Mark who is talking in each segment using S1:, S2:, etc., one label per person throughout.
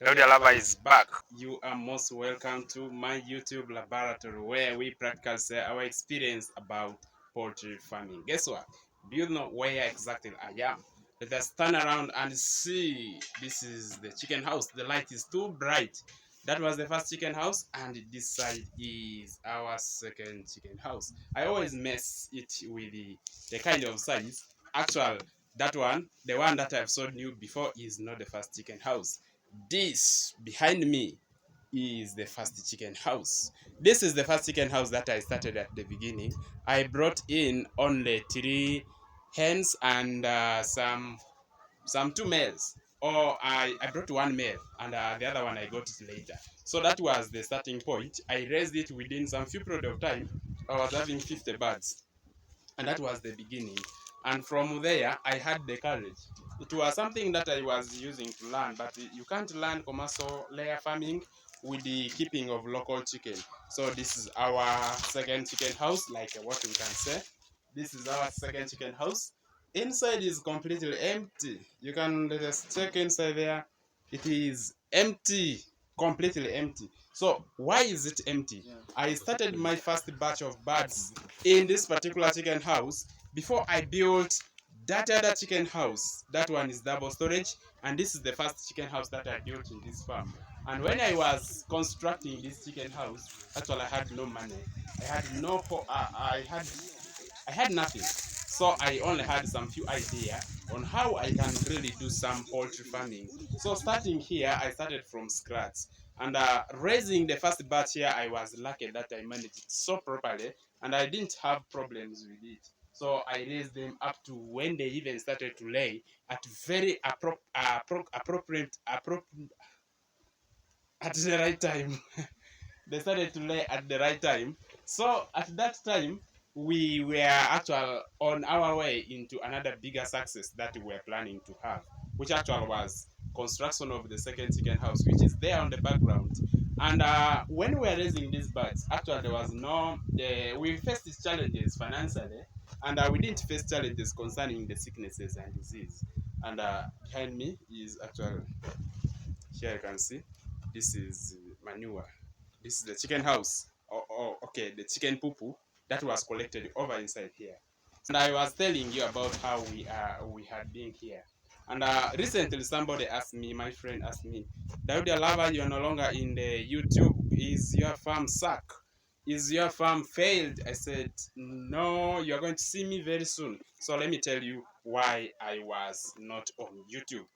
S1: Help Lava is back.
S2: You are most welcome to my YouTube laboratory where we practically share our experience about poultry farming. Guess what? Do you know where exactly I am? Let us turn around and see. This is the chicken house. The light is too bright. That was the first chicken house, and this side is our second chicken house. I always mess it with the kind of size. Actually, that one, the one that I've showed you before, is not the first chicken house. This behind me is the first chicken house. This is the first chicken house that I started at the beginning. I brought in only 3 hens and some 2 males. Or I brought 1 male and the other one I got it later. So that was the starting point. I raised it within some few period of time. I was having 50 birds, and that was the beginning. And from there, I had the courage. It was something that I was using to learn, but you can't learn commercial layer farming with the keeping of local chicken. So this is our second chicken house, like what we can say. This is our second chicken house. Inside is completely empty. You can just check inside there. It is empty, completely empty. So why is it empty? I started my first batch of birds in this particular chicken house before I built that other chicken house. That one is double storage, and this is the first chicken house that I built in this farm. And when I was constructing this chicken house, actually I had no money. I had no I had nothing. So I only had some few idea on how I can really do some poultry farming. So starting here, I started from scratch. And raising the first batch here, I was lucky that I managed it so properly, and I didn't have problems with it. So I raised them up to when they even started to lay at very appropriate at the right time. They started to lay at the right time. So at that time, we were actually on our way into another bigger success that we were planning to have, which actually was construction of the second chicken house, which is there on the background. And when we were raising these birds, actually there was we faced these challenges financially, and we didn't face challenges concerning the sicknesses and disease. And behind me is actually, here you can see, this is manure. This is the chicken house. Okay, the chicken poo that was collected over inside here. And I was telling you about how we had been here. And recently somebody asked me, my friend asked me, Daudia Lava, you're no longer in the YouTube. Is your farm suck? Is your farm failed? I said, no, you're going to see me very soon. So let me tell you why I was not on YouTube.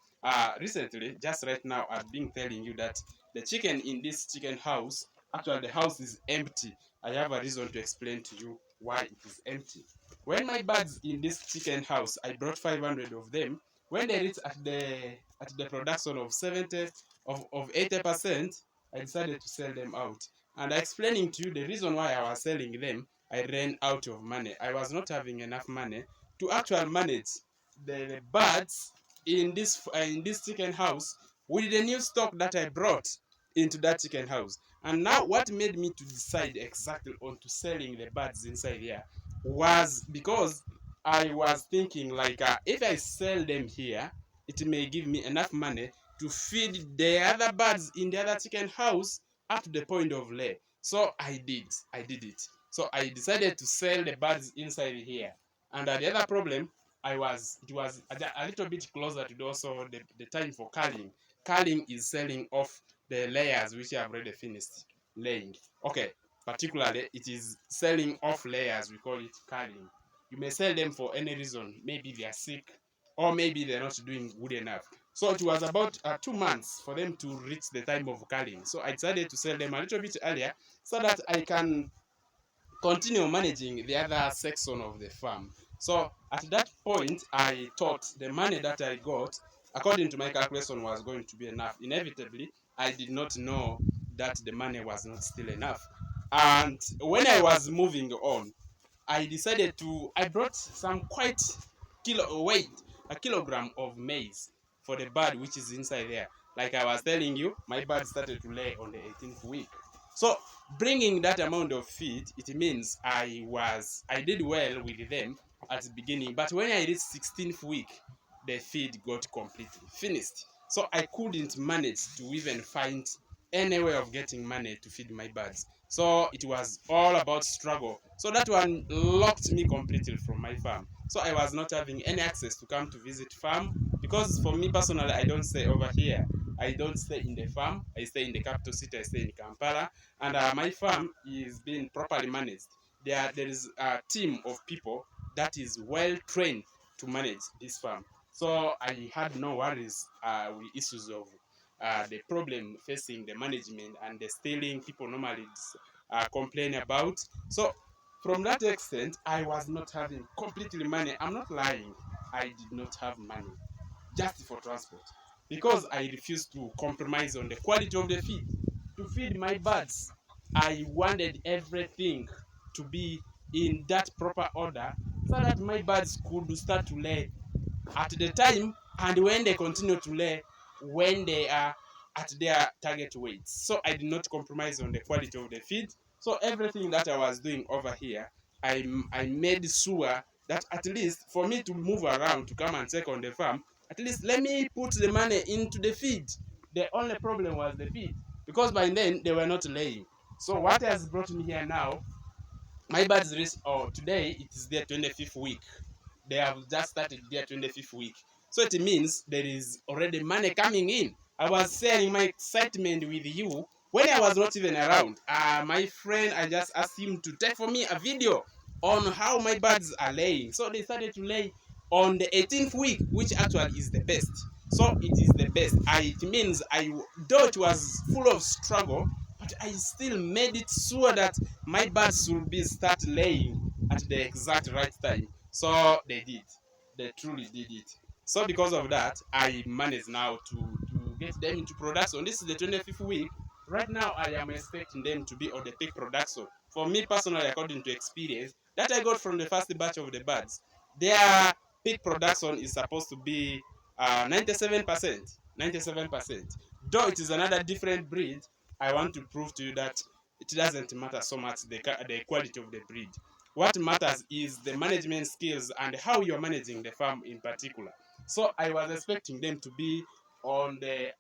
S2: Recently, just right now, I've been telling you that the chicken in this chicken house, actually the house is empty. I have a reason to explain to you why it is empty. When my birds in this chicken house, I brought 500 of them. When they reached at the production of 80%, I decided to sell them out. And explaining to you the reason why I was selling them, I ran out of money. I was not having enough money to actually manage the birds in this chicken house with the new stock that I brought into that chicken house. And now what made me to decide exactly on to selling the birds inside here was because I was thinking like if I sell them here, it may give me enough money to feed the other birds in the other chicken house up to the point of lay. So I did it. So I decided to sell the birds inside here. And the other problem, it was a little bit closer to also the time for culling. Culling is selling off the layers which have already finished laying. Okay, particularly it is selling off layers, we call it culling. You may sell them for any reason. Maybe they are sick, or maybe they're not doing good enough. So it was about 2 months for them to reach the time of culling. So I decided to sell them a little bit earlier so that I can continue managing the other section of the farm. So at that point, I thought the money that I got, according to my calculation, was going to be enough. Inevitably, I did not know that the money was not still enough. And when I was moving on, I brought some quite weight, a kilogram of maize for the bird which is inside there. Like I was telling you, my bird started to lay on the 18th week. So bringing that amount of feed, it means I did well with them at the beginning. But when I reached 16th week, the feed got completely finished. So I couldn't manage to even find any way of getting money to feed my birds. So it was all about struggle. So that one locked me completely from my farm. So I was not having any access to come to visit farm, because for me personally, I don't stay over here. I don't stay in the farm. I stay in the capital city. I stay in Kampala, and my farm is being properly managed. There is a team of people that is well trained to manage this farm. So I had no worries with issues of the problem facing the management and the stealing people normally complain about. So from that extent, I was not having completely money. I'm not lying. I did not have money just for transport, because I refused to compromise on the quality of the feed. To feed my birds, I wanted everything to be in that proper order so that my birds could start to lay at the time, and when they continue to lay when they are at their target weights. So I did not compromise on the quality of the feed. So everything that I was doing over here, I made sure that at least for me to move around to come and check on the farm, at least let me put the money into the feed. The only problem was the feed, because by then they were not laying. So what has brought me here now, my birds reach, oh, today it is their 25th week. They have just started their 25th week. So it means there is already money coming in. I was sharing my excitement with you when I was not even around. My friend, I just asked him to take for me a video on how my birds are laying. So they started to lay on the 18th week, which actually is the best. So it is the best. It means though it was full of struggle, but I still made it sure that my birds will be start laying at the exact right time. So they did. They truly did it. So because of that, I managed now to get them into production. This is the 25th week. Right now, I am expecting them to be on the peak production. For me personally, according to experience that I got from the first batch of the birds, their peak production is supposed to be 97%. 97%. Though it is another different breed, I want to prove to you that it doesn't matter so much the quality of the breed. What matters is the management skills and how you're managing the farm in particular. So I was expecting them to be on the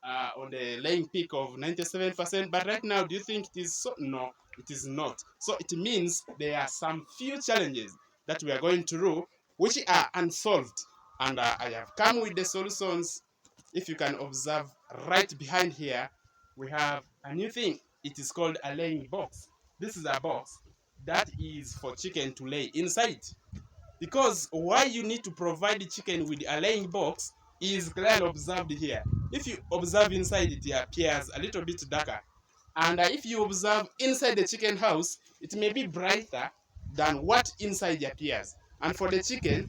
S2: laying peak of 97%, but right now, do you think it is so? No, it is not. So it means there are some few challenges that we are going through which are unsolved, and I have come with the solutions. If you can observe right behind here, we have a new thing. It is called a laying box. This is a box that is for chicken to lay inside. Because why you need to provide the chicken with a laying box is clearly observed here. If you observe inside, it appears a little bit darker. And if you observe inside the chicken house, it may be brighter than what inside appears. And for the chicken,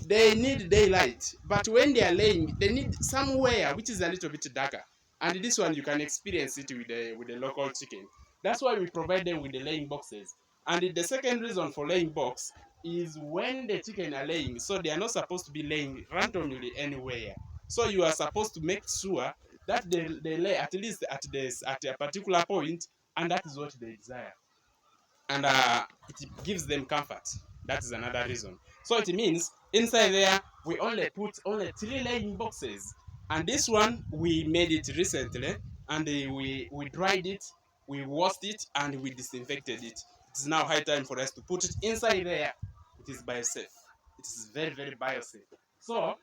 S2: they need daylight, but when they are laying, they need somewhere which is a little bit darker. And this one you can experience it with the local chicken. That's why we provide them with the laying boxes. And the second reason for laying box is when the chicken are laying, so they are not supposed to be laying randomly anywhere. So you are supposed to make sure that they lay at least at a particular point, and that is what they desire. And it gives them comfort. That is another reason. So it means inside there we only put only 3 laying boxes, and this one we made it recently, and we dried it, we washed it, and we disinfected it. It is now high time for us to put it inside there. It is biosafe. It is very, very biosafe. So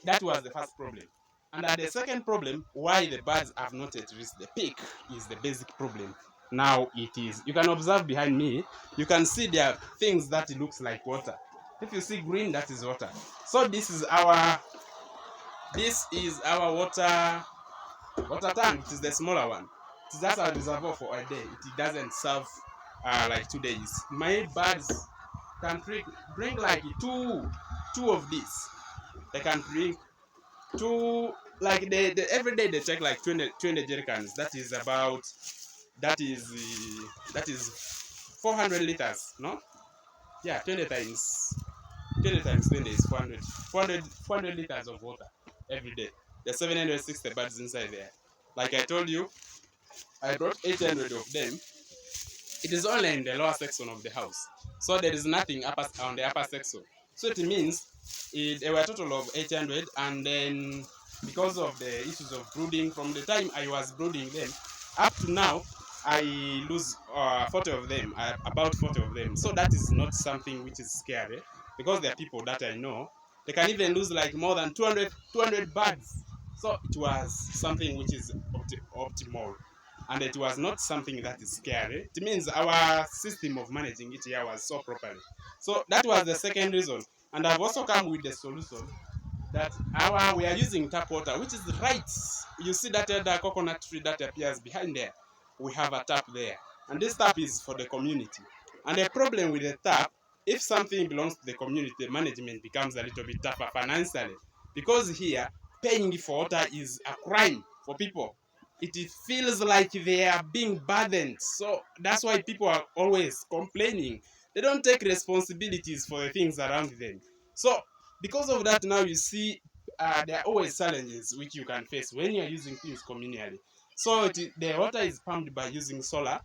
S2: that was the first problem. And the second problem, why the birds have not yet reached the peak, is the basic problem. Now it is, you can observe behind me, you can see there are things that it looks like water. If you see green, that is water. So this is our water tank. It is the smaller one. It is just a reservoir for a day. It doesn't serve like 2 days. My birds can bring like two of these. They can bring two, like every day they take like 20 jerry cans. That is about that is 400 liters, no? Yeah, 20 times 20 is 400 liters of water every day. There's 760 birds inside there. Like I told you, I brought 800 of them. It is only in the lower section of the house, so there is nothing on the upper section. So it means there were a total of 800, and then because of the issues of brooding. From the time I was brooding them up to now, I lose 40 of them, about 40 of them. So that is not something which is scary, because there are people that I know, they can even lose like more than 200 birds. So it was something which is optimal, and it was not something that is scary. It means our system of managing it here was so properly. So that was the second reason. And I've also come with the solution that we are using tap water, which is right. You see that other coconut tree that appears behind there? We have a tap there. And this tap is for the community. And the problem with the tap, if something belongs to the community, the management becomes a little bit tougher financially. Because here, paying for water is a crime for people. It feels like they are being burdened. So that's why people are always complaining. They don't take responsibilities for the things around them. So because of that, now you see there are always challenges which you can face when you're using things communally. So the water is pumped by using solar.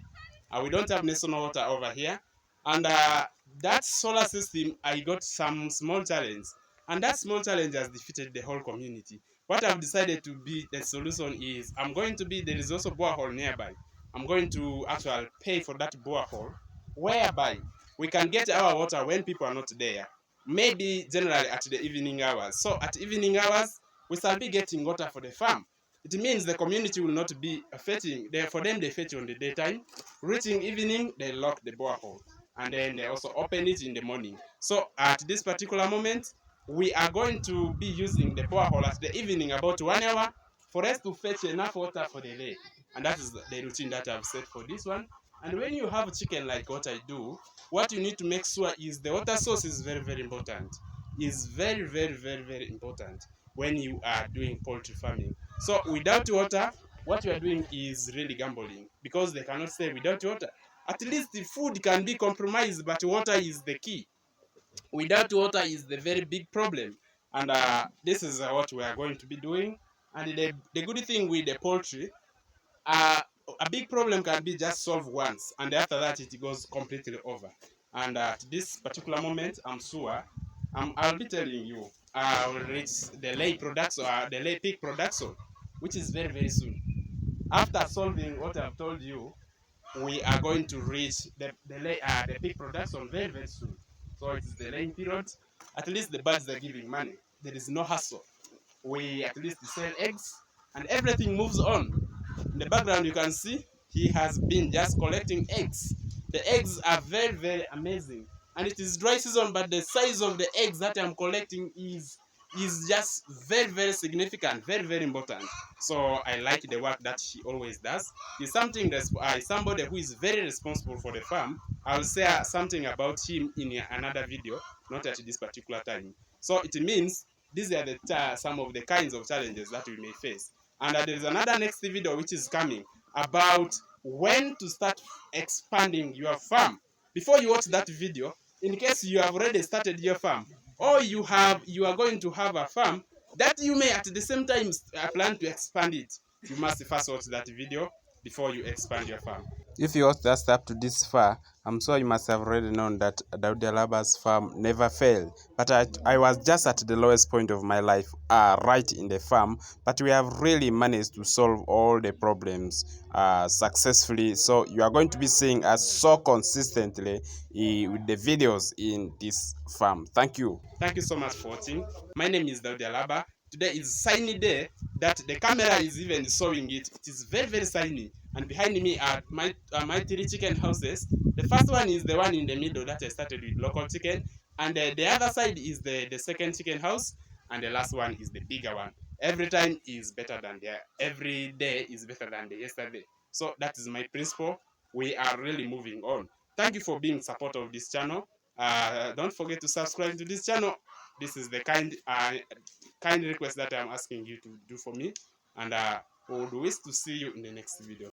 S2: We don't have national water over here. And that solar system, I got some small challenge. And that small challenge has defeated the whole community. What I've decided to be the solution is there is also borehole nearby. I'm going to actually pay for that borehole, whereby we can get our water when people are not there. Maybe generally at the evening hours. So at evening hours, we shall be getting water for the farm. It means the community will not be fetching. For them, they fetch on the daytime. Reaching evening, they lock the borehole. And then they also open it in the morning. So at this particular moment, we are going to be using the borehole at the evening about 1 hour for us to fetch enough water for the day. And that is the routine that I've set for this one. And when you have chicken like what I do, what you need to make sure is the water source is very, very important. Is very, very, very, very important when you are doing poultry farming. So without water, what you are doing is really gambling, because they cannot stay without water. At least the food can be compromised, but water is the key. Without water is the very big problem. And this is what we are going to be doing. And the good thing with the poultry, uh, a big problem can be just solved once, and after that it goes completely over. And at this particular moment, I'm sure I'll be telling you I'll reach the lay production, the lay peak production, which is very, very soon. After solving what I've told you, we are going to reach the peak production very, very soon. So it's the laying period. At least the birds are giving money. There is no hassle. We at least sell eggs, and everything moves on. In the background, you can see he has been just collecting eggs. The eggs are very, very amazing. And it is dry season, but the size of the eggs that I'm collecting is just very, very significant, very, very important. So I like the work that he always does. He's somebody who is very responsible for the farm. I'll say something about him in another video, not at this particular time. So it means these are some of the kinds of challenges that we may face. And there is another next video which is coming about when to start expanding your farm. Before you watch that video, in case you have already started your farm, or you are going to have a farm that you may at the same time plan to expand it, you must first watch that video before you expand your farm. If you watched us up to this far, I'm sure you must have already known that Daudi Alaba's farm never failed. But I was just at the lowest point of my life, right in the farm. But we have really managed to solve all the problems successfully. So you are going to be seeing us so consistently with the videos in this farm. Thank you. Thank you so much for watching. My name is Daudi Alaba. Today is sunny day that the camera is even showing it. It is very, very sunny. And behind me are my 3 chicken houses. The first one is the one in the middle that I started with local chicken. And the other side is the second chicken house. And the last one is the bigger one. Every time is better than every day is better than the yesterday. So that is my principle. We are really moving on. Thank you for being support of this channel. Don't forget to subscribe to this channel. This is the kind request that I'm asking you to do for me. And we would wish to see you in the next video.